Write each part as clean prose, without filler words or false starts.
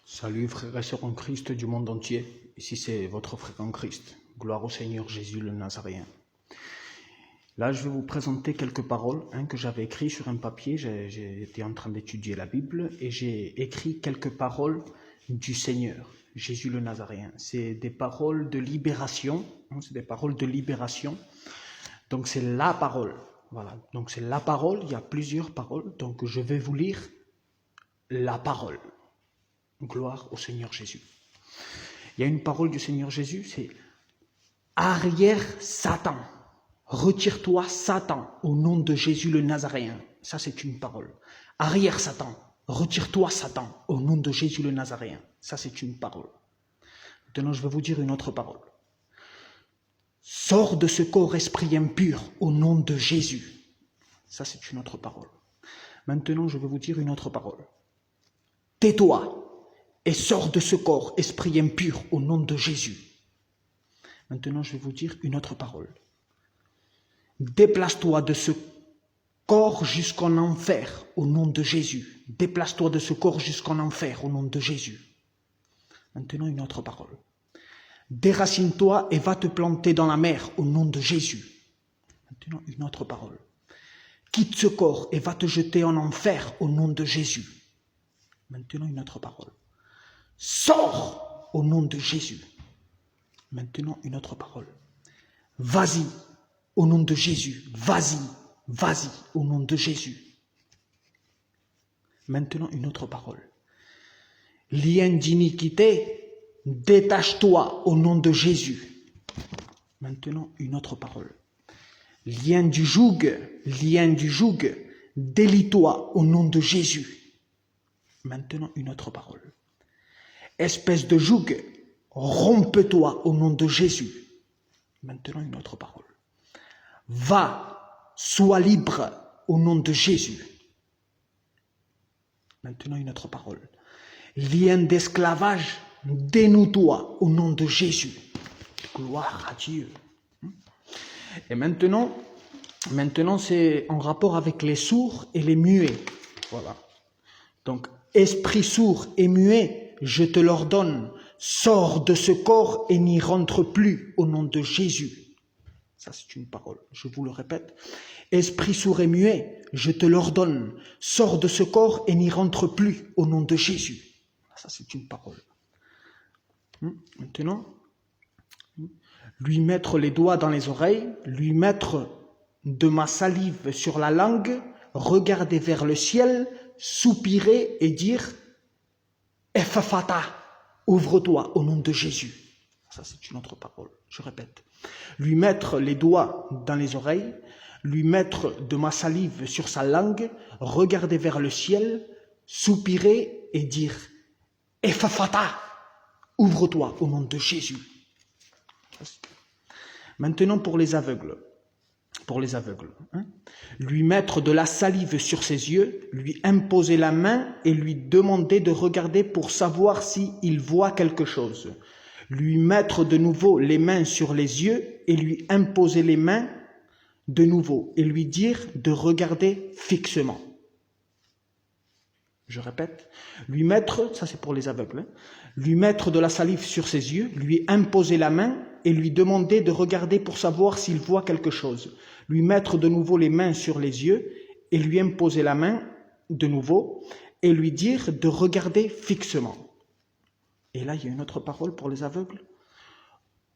Salut frères et sœurs en Christ du monde entier, ici c'est votre frère en Christ, gloire au Seigneur Jésus le Nazaréen. Là je vais vous présenter quelques paroles que j'avais écrites sur un papier, j'étais en train d'étudier la Bible et j'ai écrit quelques paroles du Seigneur, Jésus le Nazaréen. C'est des paroles de libération, c'est des paroles de libération, donc c'est la parole, voilà, donc c'est la parole, il y a plusieurs paroles, donc je vais vous lire la parole. Gloire au Seigneur Jésus. Il y a une parole du Seigneur Jésus, c'est « Arrière Satan, retire-toi Satan au nom de Jésus le Nazaréen ». Ça c'est une parole. « Arrière Satan, retire-toi Satan au nom de Jésus le Nazaréen ». Ça c'est une parole. Maintenant je vais vous dire une autre parole. « Sors de ce corps esprit impur au nom de Jésus ». Ça c'est une autre parole. Maintenant je vais vous dire une autre parole. « Tais-toi et sors de ce corps, esprit impur, au nom de Jésus. » Maintenant, je vais vous dire une autre parole. Déplace-toi de ce corps jusqu'en enfer, au nom de Jésus. Déplace-toi de ce corps jusqu'en enfer, au nom de Jésus. Maintenant, une autre parole. Déracine-toi et va te planter dans la mer, au nom de Jésus. Maintenant, une autre parole. Quitte ce corps et va te jeter en enfer, au nom de Jésus. Maintenant, une autre parole. Sors au nom de Jésus. Maintenant, une autre parole. Vas-y au nom de Jésus. Vas-y, vas-y au nom de Jésus. Maintenant, une autre parole. Lien d'iniquité, détache-toi au nom de Jésus. Maintenant, une autre parole. Lien du joug, délie-toi au nom de Jésus. Maintenant, une autre parole. Espèce de joug, rompe-toi au nom de Jésus. Maintenant, une autre parole. Va, sois libre au nom de Jésus. Maintenant, une autre parole. Lien d'esclavage, dénoue-toi au nom de Jésus. Gloire à Dieu. Et maintenant c'est en rapport avec les sourds et les muets. Voilà. Donc, esprit sourd et muet, je te l'ordonne, sors de ce corps et n'y rentre plus au nom de Jésus. Ça, c'est une parole. Je vous le répète. Esprit sourd et muet, je te l'ordonne, sors de ce corps et n'y rentre plus au nom de Jésus. Ça, c'est une parole. Maintenant, lui mettre les doigts dans les oreilles, lui mettre de ma salive sur la langue, regarder vers le ciel, soupirer et dire Ephphata, ouvre-toi au nom de Jésus. Ça, c'est une autre parole, je répète. Lui mettre les doigts dans les oreilles, lui mettre de ma salive sur sa langue, regarder vers le ciel, soupirer et dire Ephphata, ouvre-toi au nom de Jésus. Maintenant pour les aveugles. Lui mettre de la salive sur ses yeux, lui imposer la main et lui demander de regarder pour savoir s'il voit quelque chose. Lui mettre de nouveau les mains sur les yeux et lui imposer les mains de nouveau et lui dire de regarder fixement. Je répète, lui mettre, ça c'est pour les aveugles, lui mettre de la salive sur ses yeux, lui imposer la main et lui demander de regarder pour savoir s'il voit quelque chose. Lui mettre de nouveau les mains sur les yeux et lui imposer la main de nouveau et lui dire de regarder fixement. Et là, il y a une autre parole pour les aveugles.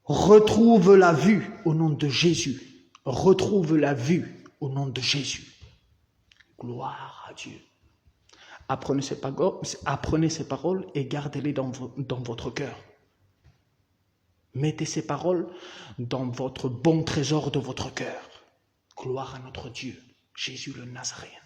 Retrouve la vue au nom de Jésus. Retrouve la vue au nom de Jésus. Gloire à Dieu. Apprenez ces paroles et gardez-les dans votre cœur. Mettez ces paroles dans votre bon trésor de votre cœur. Gloire à notre Dieu, Jésus le Nazaréen.